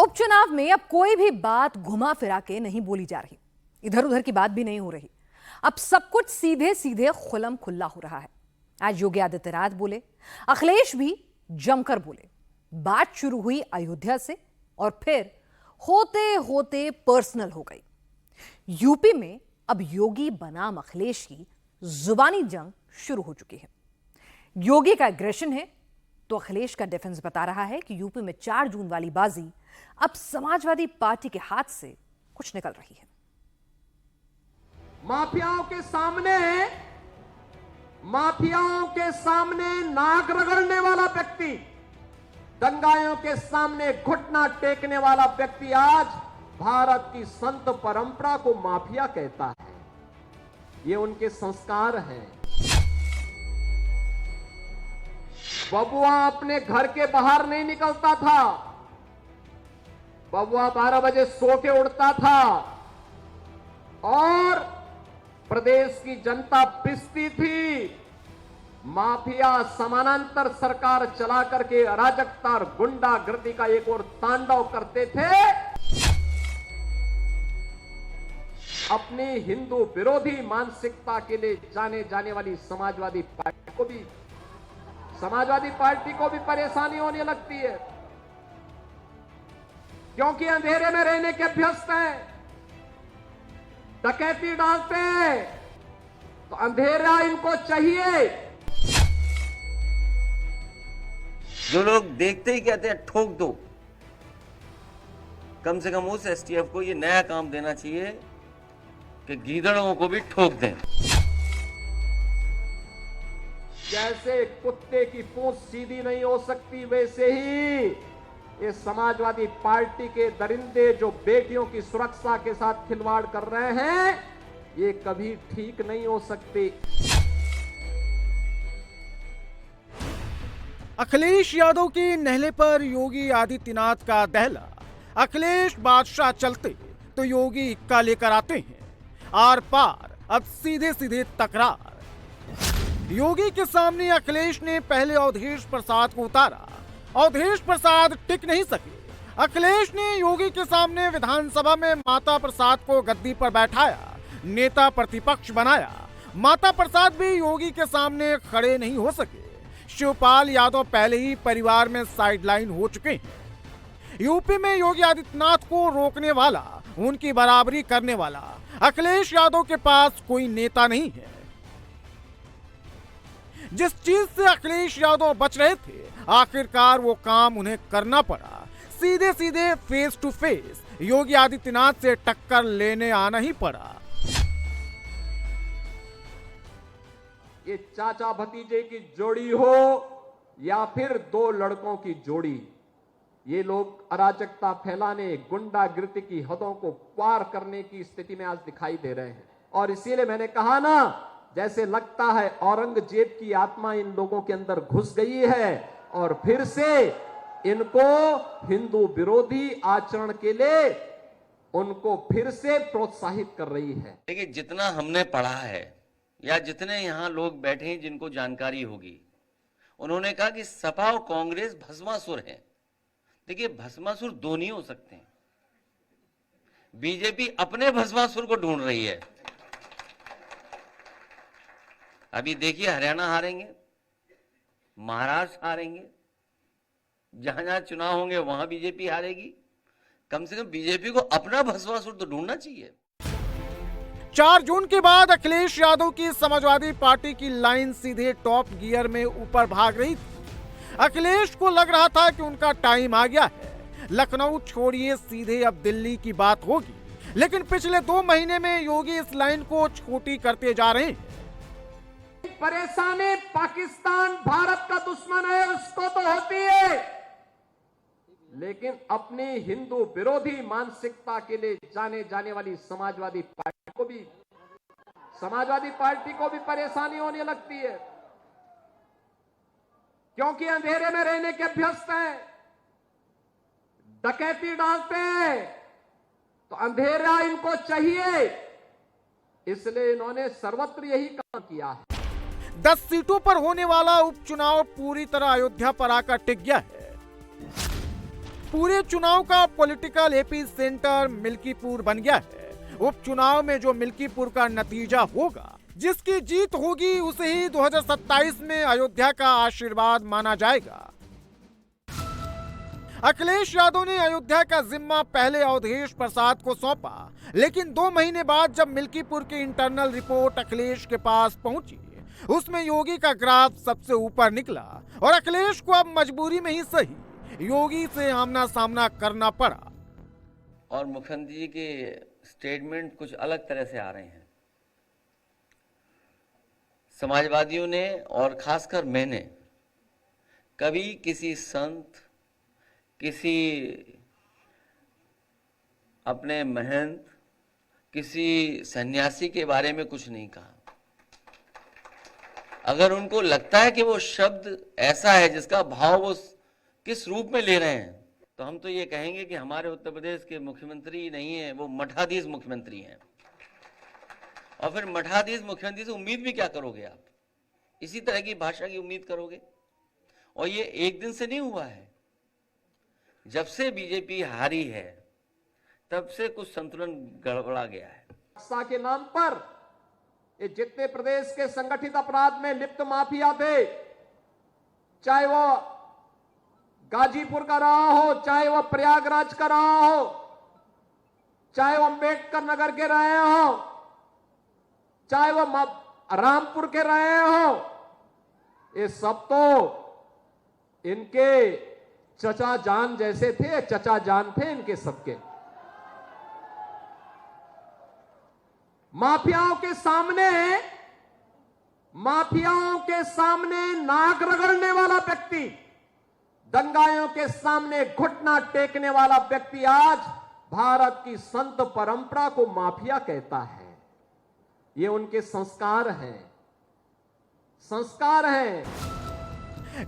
उपचुनाव में अब कोई भी बात घुमा फिरा के नहीं बोली जा रही, इधर उधर की बात भी नहीं हो रही। अब सब कुछ सीधे सीधे खुल्लम खुल्ला हो रहा है। आज योगी आदित्यनाथ बोले, अखिलेश भी जमकर बोले। बात शुरू हुई अयोध्या से और फिर होते होते पर्सनल हो गई। यूपी में अब योगी बनाम अखिलेश की जुबानी जंग शुरू हो चुकी है। योगी का एग्रेशन है तो अखिलेश का डिफेंस बता रहा है कि यूपी में 4 जून वाली बाजी अब समाजवादी पार्टी के हाथ से कुछ निकल रही है। माफियाओं के सामने नाक रगड़ने वाला व्यक्ति, दंगाइयों के सामने घुटना टेकने वाला व्यक्ति आज भारत की संत परंपरा को माफिया कहता है। ये उनके संस्कार हैं। बबुआ अपने घर के बाहर नहीं निकलता था। बबुआ 12 बजे सो के उड़ता था और प्रदेश की जनता पिसती थी। माफिया समानांतर सरकार चला करके अराजकता और गुंडागर्दी का एक और तांडव करते थे। अपनी हिंदू विरोधी मानसिकता के लिए जाने जाने वाली समाजवादी पार्टी को भी परेशानी होने लगती है, क्योंकि अंधेरे में रहने के अभ्यस्त हैं, डकैती डालते हैं, तो अंधेरा इनको चाहिए। जो लोग देखते ही कहते हैं ठोक दो, कम से कम उस एसटीएफ को ये नया काम देना चाहिए कि गीदड़ों को भी ठोक दें। जैसे कुत्ते की पूंछ सीधी नहीं हो सकती, वैसे ही ये समाजवादी पार्टी के दरिंदे जो बेटियों की सुरक्षा के साथ खिलवाड़ कर रहे हैं, ये कभी ठीक नहीं हो सकते। अखिलेश यादव के नहले पर योगी आदित्यनाथ का दहला। अखिलेश बादशाह चलते तो योगी इक्का लेकर आते हैं। आर पार अब सीधे सीधे तकरार। योगी के सामने अखिलेश ने पहले अवधेश प्रसाद को उतारा। अवधेश प्रसाद टिक नहीं सके। अखिलेश ने योगी के सामने विधानसभा में माता प्रसाद को गद्दी पर बैठाया, नेता प्रतिपक्ष बनाया। माता प्रसाद भी योगी के सामने खड़े नहीं हो सके। शिवपाल यादव पहले ही परिवार में साइडलाइन हो चुके हैं। यूपी में योगी आदित्यनाथ को रोकने वाला, उनकी बराबरी करने वाला अखिलेश यादव के पास कोई नेता नहीं है। जिस चीज से अखिलेश यादव बच रहे थे, आखिरकार वो काम उन्हें करना पड़ा। सीधे सीधे face to face Yogi Adityanath से टक्कर लेने आना ही पड़ा। ये चाचा भतीजे की जोड़ी हो या फिर 2 लड़कों की जोड़ी, ये लोग अराजकता फैलाने, गुंडागिर्दी की हदों को पार करने की स्थिति में आज दिखाई दे रहे हैं। और इसीलिए मैंने कहा ना, जैसे लगता है औरंगजेब की आत्मा इन लोगों के अंदर घुस गई है और फिर से इनको हिंदू विरोधी आचरण के लिए उनको फिर से प्रोत्साहित कर रही है। देखिए, जितना हमने पढ़ा है या जितने यहां लोग बैठे हैं जिनको जानकारी होगी, उन्होंने कहा कि सपा और कांग्रेस भस्मासुर हैं। देखिए, भस्मासुर 2 नहीं हो सकते हैं। बीजेपी अपने भस्मासुर को ढूंढ रही है। अभी देखिए, हरियाणा हारेंगे, महाराष्ट्र हारेंगे, जहां जहां चुनाव होंगे वहां बीजेपी हारेगी। कम से कम बीजेपी को अपना भस्मासुर तो ढूंढना चाहिए। 4 जून के बाद अखिलेश यादव की समाजवादी पार्टी की लाइन सीधे टॉप गियर में ऊपर भाग रही थी। अखिलेश को लग रहा था कि उनका टाइम आ गया है। लखनऊ छोड़िए, सीधे अब दिल्ली की बात होगी। लेकिन पिछले 2 महीने में योगी इस लाइन को छोटी करते जा रहे हैं। परेशानी पाकिस्तान भारत का दुश्मन है, उसको तो होती है, लेकिन अपनी हिंदू विरोधी मानसिकता के लिए जाने जाने वाली समाजवादी पार्टी को भी परेशानी होने लगती है, क्योंकि अंधेरे में रहने के अभ्यस्त हैं, डकैती डालते हैं, तो अंधेरा इनको चाहिए। इसलिए इन्होंने सर्वत्र यही काम किया है। 10 सीटों पर होने वाला उपचुनाव पूरी तरह अयोध्या पर आकर टिक गया है। पूरे चुनाव का पॉलिटिकल एपी सेंटर मिल्कीपुर बन गया है। उपचुनाव में जो मिल्कीपुर का नतीजा होगा, जिसकी जीत होगी, उसे ही 2027 में अयोध्या का आशीर्वाद माना जाएगा। अखिलेश यादव ने अयोध्या का जिम्मा पहले अवधेश प्रसाद को सौंपा, लेकिन 2 महीने बाद जब मिल्कीपुर की इंटरनल रिपोर्ट अखिलेश के पास पहुंची, उसमें योगी का ग्राफ सबसे ऊपर निकला और अखिलेश को अब मजबूरी में ही सही योगी से आमना सामना करना पड़ा। और मुख्यमंत्री जी के स्टेटमेंट कुछ अलग तरह से आ रहे हैं। समाजवादियों ने और खासकर मैंने कभी किसी संत, किसी अपने महंत, किसी सन्यासी के बारे में कुछ नहीं कहा। अगर उनको लगता है कि वो शब्द ऐसा है जिसका भाव वो किस रूप में ले रहे हैं, तो हम तो ये कहेंगे कि हमारे उत्तर प्रदेश के मुख्यमंत्री नहीं है, वो मठाधीश मुख्यमंत्री हैं। और फिर मठाधीश मुख्यमंत्री से उम्मीद भी क्या करोगे आप? इसी तरह की भाषा की उम्मीद करोगे? और ये एक दिन से नहीं हुआ है। जब से बीजेपी हारी है, तब से कुछ संतुलन गड़बड़ा गया है। सत्ता के नाम पर ये जितने प्रदेश के संगठित अपराध में लिप्त माफिया थे, चाहे वो गाजीपुर का रहा हो, चाहे वो प्रयागराज का रहा हो, चाहे वो अंबेडकर नगर के रहे हो, चाहे वो रामपुर के रहे हो, ये सब तो इनके चचा जान जैसे थे, चचा जान थे इनके सबके। माफियाओं के सामने नाक रगड़ने वाला व्यक्ति, दंगाइयों के सामने घुटना टेकने वाला व्यक्ति आज भारत की संत परंपरा को माफिया कहता है। ये उनके संस्कार हैं।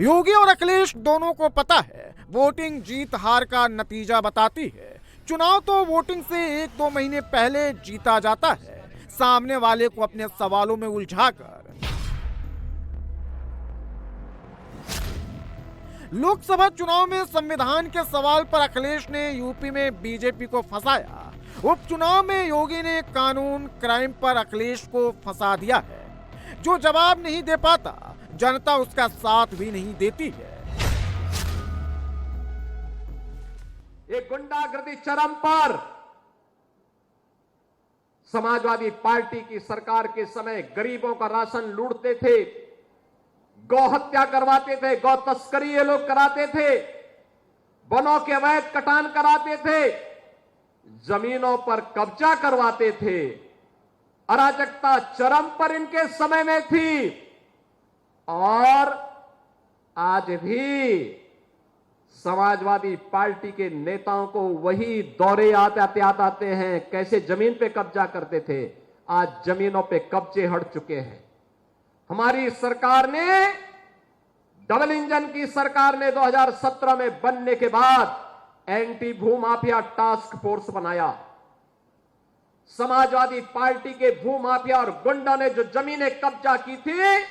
योगी और अखिलेश दोनों को पता है वोटिंग जीत हार का नतीजा बताती है। चुनाव तो वोटिंग से 1-2 महीने पहले जीता जाता है, सामने वाले को अपने सवालों में उलझाकर। लोकसभा चुनाव में संविधान के सवाल पर अखिलेश ने यूपी में बीजेपी को फंसाया। उपचुनाव में योगी ने कानून क्राइम पर अखिलेश को फंसा दिया है। जो जवाब नहीं दे पाता, जनता उसका साथ भी नहीं देती है। ये गुंडागर्दी चरम पर। समाजवादी पार्टी की सरकार के समय गरीबों का राशन लूटते थे, गौ हत्या करवाते थे, गौ तस्करी ये लोग कराते थे, वनों के अवैध कटान कराते थे, जमीनों पर कब्जा करवाते थे। अराजकता चरम पर इनके समय में थी। और आज भी समाजवादी पार्टी के नेताओं को वही दौरे आते हैं, कैसे जमीन पे कब्जा करते थे। आज जमीनों पे कब्जे हट चुके हैं। हमारी सरकार ने, डबल इंजन की सरकार ने 2017 में बनने के बाद एंटी भूमाफिया टास्क फोर्स बनाया। समाजवादी पार्टी के भूमाफिया और गुंडों ने जो जमीनें कब्जा की थी,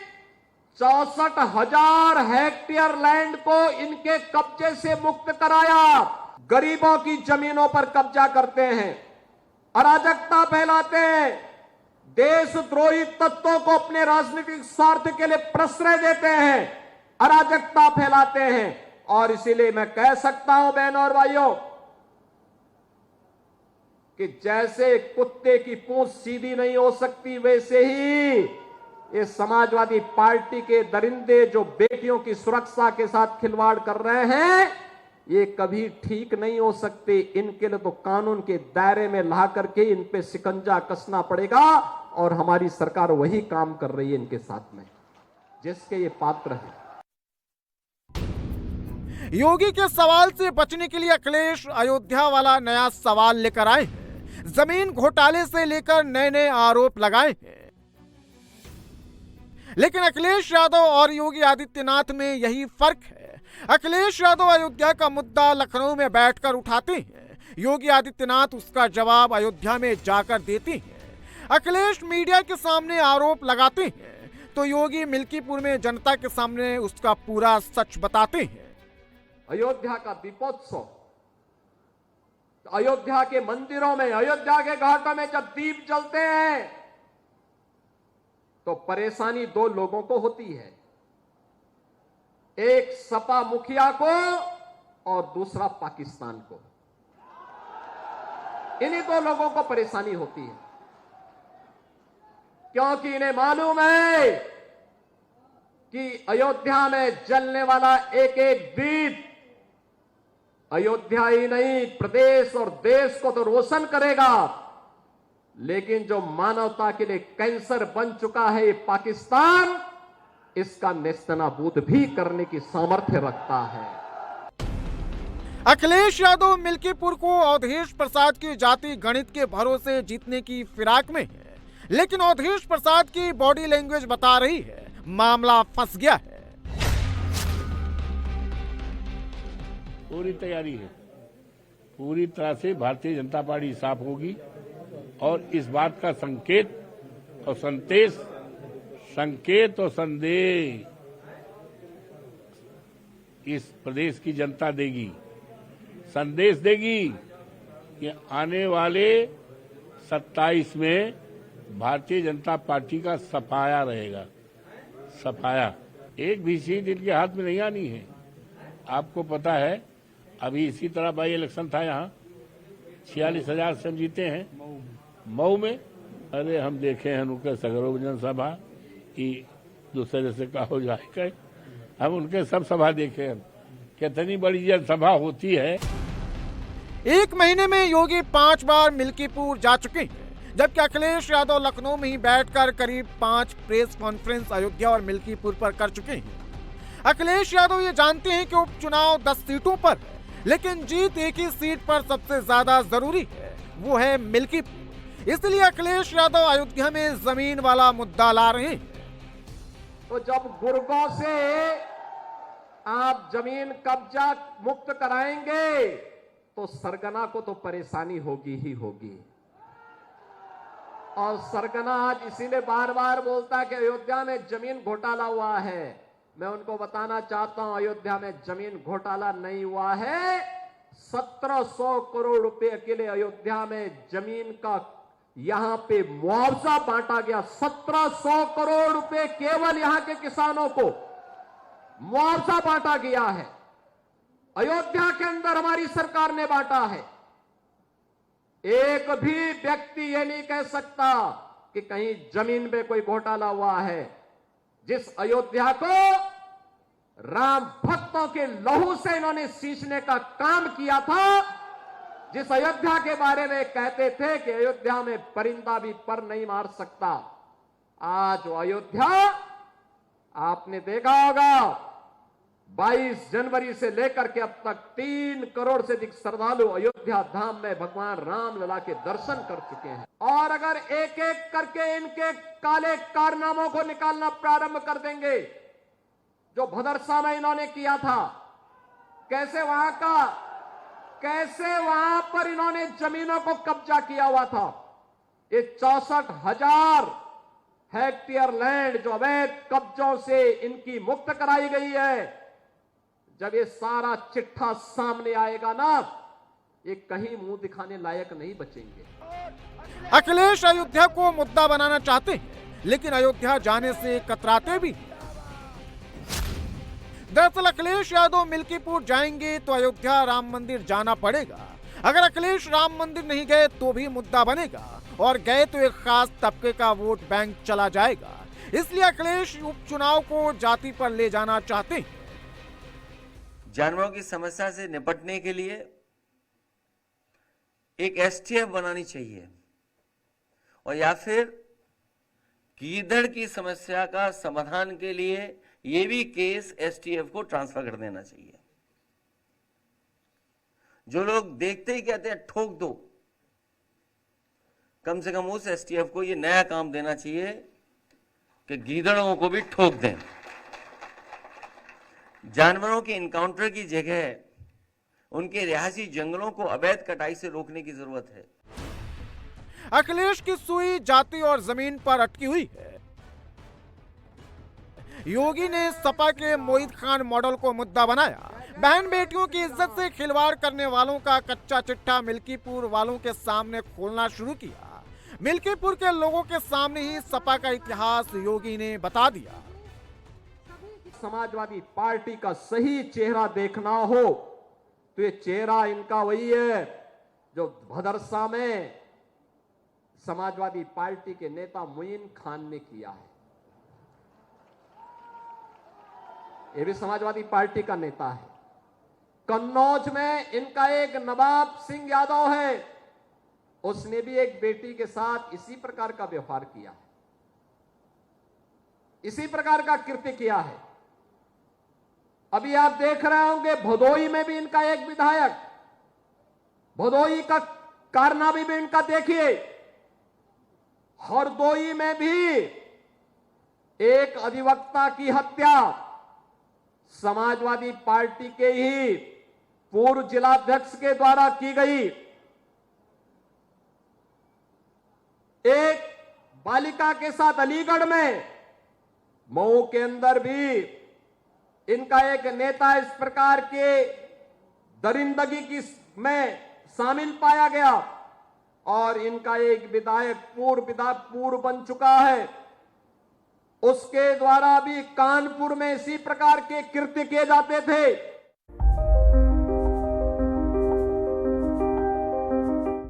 64,000 हेक्टेयर लैंड को इनके कब्जे से मुक्त कराया। गरीबों की जमीनों पर कब्जा करते हैं, अराजकता फैलाते हैं, देशद्रोही तत्वों को अपने राजनीतिक स्वार्थ के लिए प्रश्रय देते हैं, अराजकता फैलाते हैं। और इसीलिए मैं कह सकता हूं बहनों और भाइयों कि जैसे कुत्ते की पूंछ सीधी नहीं हो सकती, वैसे ही ये समाजवादी पार्टी के दरिंदे जो बेटियों की सुरक्षा के साथ खिलवाड़ कर रहे हैं, ये कभी ठीक नहीं हो सकते। इनके लिए तो कानून के दायरे में ला करके इन पे शिकंजा कसना पड़ेगा। और हमारी सरकार वही काम कर रही है इनके साथ में, जिसके ये पात्र हैं। योगी के सवाल से बचने के लिए अखिलेश अयोध्या वाला नया सवाल लेकर आए हैं। जमीन घोटाले से लेकर नए आरोप लगाए हैं। लेकिन अखिलेश यादव और योगी आदित्यनाथ में यही फर्क है। अखिलेश यादव अयोध्या का मुद्दा लखनऊ में बैठकर उठाते हैं, योगी आदित्यनाथ उसका जवाब अयोध्या में जाकर देते हैं। अखिलेश मीडिया के सामने आरोप लगाते हैं, तो योगी मिल्कीपुर में जनता के सामने उसका पूरा सच बताते हैं। अयोध्या का दीपोत्सव तो अयोध्या के मंदिरों में, अयोध्या के घाटों में जब दीप जलते हैं तो परेशानी दो लोगों को होती है, एक सपा मुखिया को और दूसरा पाकिस्तान को। इन्हीं दो लोगों को परेशानी होती है, क्योंकि इन्हें मालूम है कि अयोध्या में जलने वाला एक एक दीप अयोध्या ही नहीं, प्रदेश और देश को तो रोशन करेगा, लेकिन जो मानवता के लिए कैंसर बन चुका है ये पाकिस्तान, इसका नेस्तनाबूद भी करने की सामर्थ्य रखता है। अखिलेश यादव मिल्कीपुर को अवधेश प्रसाद की जाति गणित के भरोसे जीतने की फिराक में है, लेकिन अवधेश प्रसाद की बॉडी लैंग्वेज बता रही है मामला फंस गया है। पूरी तैयारी है, पूरी तरह से भारतीय जनता पार्टी साफ होगी और इस बात का संकेत और संदेश इस प्रदेश की जनता देगी, संदेश देगी कि आने वाले 27 में भारतीय जनता पार्टी का सफाया रहेगा। सफाया, एक भी सीट इनके हाथ में नहीं आनी है। आपको पता है अभी इसी तरह बाई इलेक्शन था, यहाँ 46,000 से हम जीते हैं मऊ में। अरे हम देखे हैं उनके सगरों जनसभा की दूसरे से का हो जाए, हम उनके सब सभा देखे हैं, कितनी बड़ी जनसभा होती है। एक महीने में योगी 5 बार मिल्कीपुर जा चुके हैं, जबकि अखिलेश यादव लखनऊ में ही बैठकर करीब 5 प्रेस कॉन्फ्रेंस अयोध्या और मिल्कीपुर पर कर चुके हैं। अखिलेश यादव ये जानते हैं कि उपचुनाव 10 सीटों पर है, लेकिन जीत एक ही सीट पर सबसे ज्यादा जरूरी है, वो है मिल्कीपुर। इसलिए अखिलेश यादव अयोध्या में जमीन वाला मुद्दा ला रहे हैं। तो जब गुर्गों से आप जमीन कब्जा मुक्त कराएंगे तो सरगना को तो परेशानी होगी ही होगी। और सरगना आज इसीलिए बार बार बोलता है कि अयोध्या में जमीन घोटाला हुआ है। मैं उनको बताना चाहता हूं, अयोध्या में जमीन घोटाला नहीं हुआ है। 1700 करोड़ रुपए के लिए अयोध्या में जमीन का यहां पे मुआवजा बांटा गया। 1700 करोड़ रुपए केवल यहां के किसानों को मुआवजा बांटा गया है। अयोध्या के अंदर हमारी सरकार ने बांटा है। एक भी व्यक्ति ये नहीं कह सकता कि कहीं जमीन में कोई घोटाला हुआ है। जिस अयोध्या को राम भक्तों के लहू से इन्होंने सींचने का काम किया था, जिस अयोध्या के बारे में कहते थे कि अयोध्या में परिंदा भी पर नहीं मार सकता, आज वो अयोध्या आपने देखा होगा 22 जनवरी से लेकर के अब तक 3 करोड़ से अधिक श्रद्धालु अयोध्या धाम में भगवान रामलला के दर्शन कर चुके हैं। और अगर एक एक करके इनके काले कारनामों को निकालना प्रारंभ कर देंगे, जो भदरसा में इन्होंने किया था, कैसे वहां पर इन्होंने जमीनों को कब्जा किया हुआ था। ये 64,000 हेक्टेयर लैंड जो अवैध कब्जों से इनकी मुक्त कराई गई है, जब ये सारा चिट्ठा सामने आएगा ना, ये कहीं मुंह दिखाने लायक नहीं बचेंगे। अखिलेश अयोध्या को मुद्दा बनाना चाहते हैं, लेकिन अयोध्या जाने से कतराते भी। दरअसल अखिलेश यादव मिल्कीपुर जाएंगे तो अयोध्या राम मंदिर जाना पड़ेगा। अगर अखिलेश राम मंदिर नहीं गए तो भी मुद्दा बनेगा, और गए तो एक खास तबके का वोट बैंक चला जाएगा। इसलिए अखिलेश उपचुनाव को जाति पर ले जाना चाहते हैं। जानवरों की समस्या से निपटने के लिए एक एसटीएफ बनानी चाहिए, और या फिर गीदड़ की समस्या का समाधान के लिए ये भी केस एसटीएफ को ट्रांसफर कर देना चाहिए। जो लोग देखते ही कहते हैं ठोक दो, कम से कम उस एसटीएफ को ये नया काम देना चाहिए कि गीदड़ों को भी ठोक दें। जानवरों के इनकाउंटर की जगह उनके रिहायशी जंगलों को अवैध कटाई से रोकने की जरूरत है। अखिलेश की सुई जाति और जमीन पर अटकी हुई है। योगी ने सपा के मोहित खान मॉडल को मुद्दा बनाया, बहन बेटियों की इज्जत से खिलवाड़ करने वालों का कच्चा चिट्ठा मिल्कीपुर वालों के सामने खोलना शुरू किया। मिल्कीपुर के लोगों के सामने ही सपा का इतिहास योगी ने बता दिया। समाजवादी पार्टी का सही चेहरा देखना हो तो ये चेहरा इनका वही है जो भदरसा में समाजवादी पार्टी के नेता मुइन खान ने किया है। ये भी समाजवादी पार्टी का नेता है। कन्नौज में इनका एक नवाब सिंह यादव है, उसने भी एक बेटी के साथ इसी प्रकार का व्यवहार किया है, इसी प्रकार का कृत्य किया है। अभी आप देख रहे होंगे भदोई में भी इनका एक विधायक, भदोई का कारनामा भी इनका देखिए। हरदोई में भी एक अधिवक्ता की हत्या समाजवादी पार्टी के ही पूर्व जिलाध्यक्ष के द्वारा की गई। एक बालिका के साथ अलीगढ़ में, मऊ के अंदर भी इनका एक नेता इस प्रकार के दरिंदगी की में शामिल पाया गया और इनका एक विधायक पूर्व बन चुका है, उसके द्वारा भी कानपुर में इसी प्रकार के कृत्य किए जाते थे।